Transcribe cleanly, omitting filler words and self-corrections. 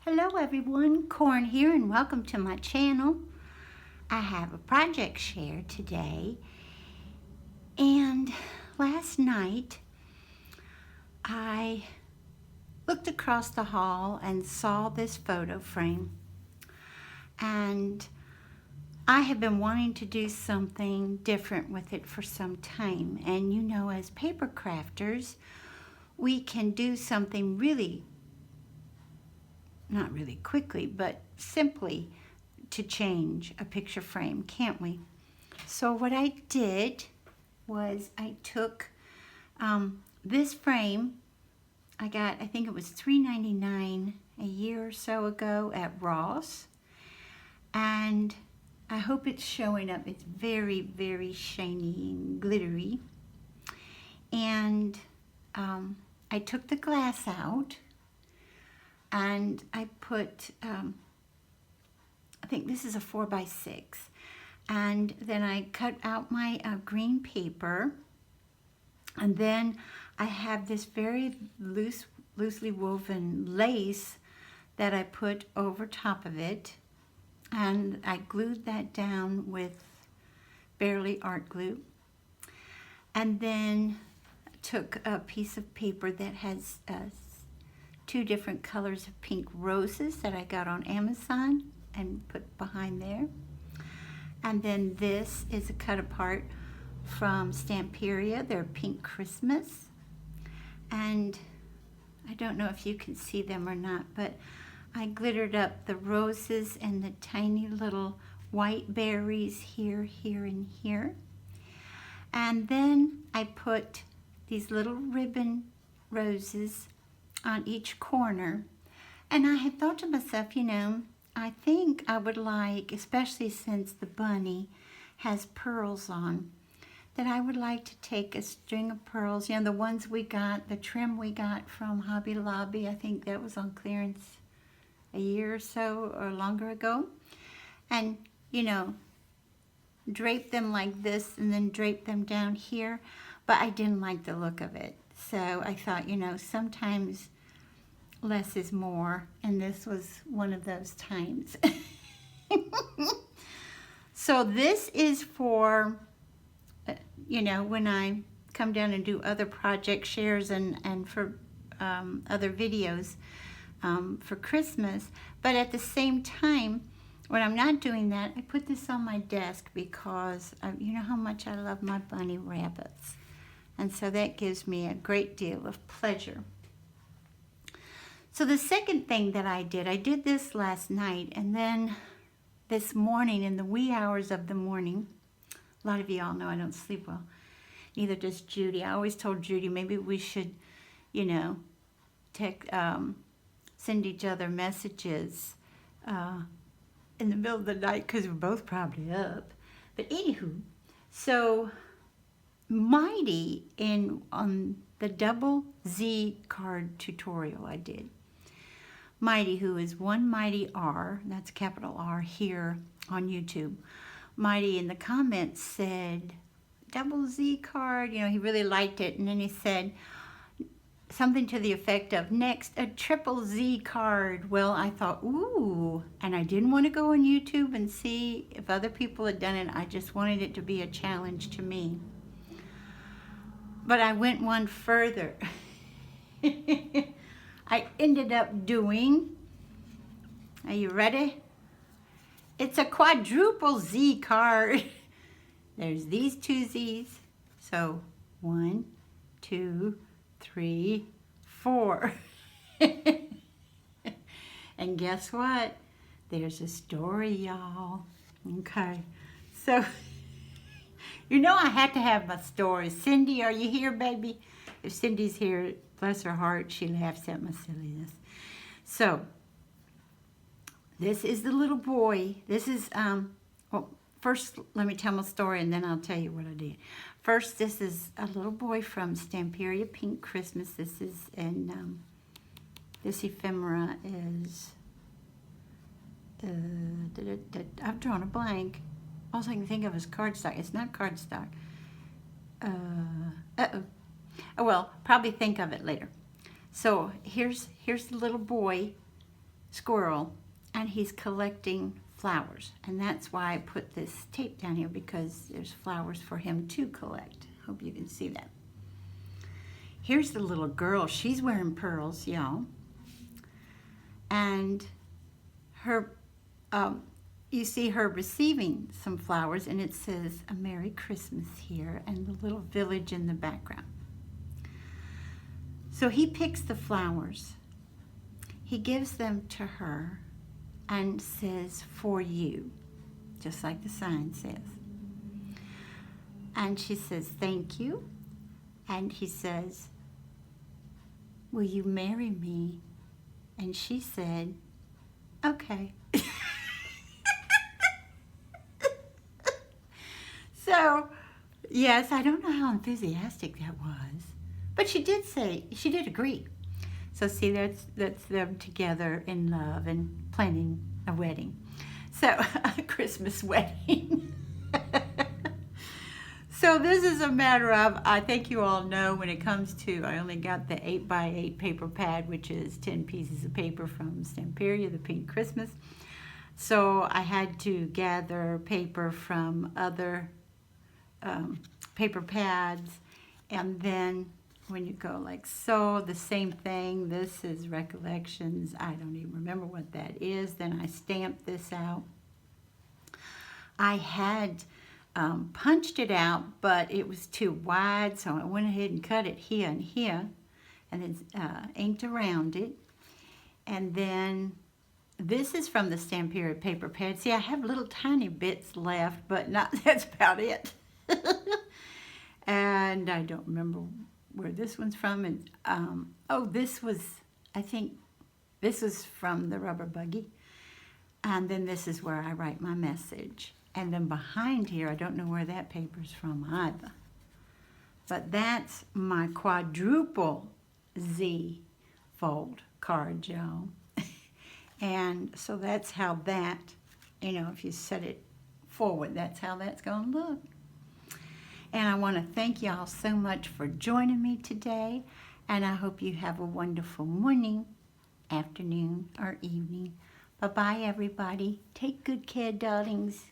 Hello everyone, Corn here and welcome to my channel. I have a project share today, and last night I looked across the hall and saw this photo frame, and I have been wanting to do something different with it for some time. And you know, as paper crafters, we can do something not really quickly, but simply to change a picture frame, can't we? So what I did was I took this frame. I think it was $3.99 a year or so ago at Ross, and I hope it's showing up. It's very, very shiny and glittery. And I took the glass out, and I put, I think this is a 4x6, and then I cut out my green paper, and then I have this very loosely woven lace that I put over top of it, and I glued that down with barely art glue, and then took a piece of paper that has two different colors of pink roses that I got on Amazon and put behind there. And then this is a cut apart from Stamperia, their Pink Christmas. And I don't know if you can see them or not, but I glittered up the roses and the tiny little white berries here, here, and here. And then I put these little ribbon roses on each corner. And I had thought to myself, you know, I think I would like, especially since the bunny has pearls on, that I would like to take a string of pearls, you know, the ones we got, the trim we got from Hobby Lobby. I think that was on clearance a year or so or longer ago. And, you know, drape them like this and then drape them down here. But I didn't like the look of it. So I thought, you know, sometimes less is more, and this was one of those times. So this is for, you know, when I come down and do other project shares and for other videos for Christmas. But at the same time, when I'm not doing that, I put this on my desk because you know how much I love my bunny rabbits. And so that gives me a great deal of pleasure. So the second thing that I did this last night, and then this morning, in the wee hours of the morning, a lot of you all know I don't sleep well, neither does Judy. I always told Judy maybe we should, you know, send each other messages in the middle of the night, because we're both probably up. But anywho, so Mighty on the double Z card tutorial I did. Mighty, who is one Mighty R, that's capital R here on YouTube. Mighty in the comments said, double Z card, you know, he really liked it. And then he said something to the effect of, next, a triple Z card. Well, I thought, ooh, and I didn't want to go on YouTube and see if other people had done it. I just wanted it to be a challenge to me. But I went one further. I ended up doing, are you ready? It's a quadruple Z card. There's these two Z's. So 1, 2, 3, 4. And guess what? There's a story, y'all. Okay. So, you know I had to have my story. Cindy, are you here, baby? If Cindy's here, bless her heart, she laughs at my silliness. So, this is the little boy. This is, well, first let me tell my story and then I'll tell you what I did. First, this is a little boy from Stamperia Pink Christmas. This is, and this ephemera is, I've drawn a blank. All I can think of is cardstock. It's not cardstock. Oh well, probably think of it later. So here's the little boy squirrel, and he's collecting flowers. And that's why I put this tape down here, because there's flowers for him to collect. Hope you can see that. Here's the little girl. She's wearing pearls, y'all. And her, you see her receiving some flowers, and it says a Merry Christmas here, and the little village in the background. So he picks the flowers. He gives them to her and says, for you, just like the sign says. And she says, thank you. And he says, will you marry me? And she said, okay. So, yes, I don't know how enthusiastic that was, but she did agree. So see, that's them together in love and planning a wedding. So, a Christmas wedding. So this is a matter of, I think you all know, when it comes to, I only got the 8x8 paper pad, which is 10 pieces of paper from Stamperia, the Pink Christmas. So I had to gather paper from other paper pads, and then when you go like so, the same thing. This is Recollections. I don't even remember what that is. Then I stamped this out. I had punched it out, but it was too wide, so I went ahead and cut it here and here, and then inked around it. And then this is from the Stamperia paper pad. See, I have little tiny bits left, but not, that's about it. And I don't remember where this one's from. And oh, this was, I think this was from the Rubber Buggy. And then this is where I write my message. And then behind here, I don't know where that paper's from either. But that's my Quadruple Z fold card, y'all. And so that's how that, you know, if you set it forward, that's how that's going to look. And I want to thank y'all so much for joining me today. And I hope you have a wonderful morning, afternoon, or evening. Bye-bye, everybody. Take good care, darlings.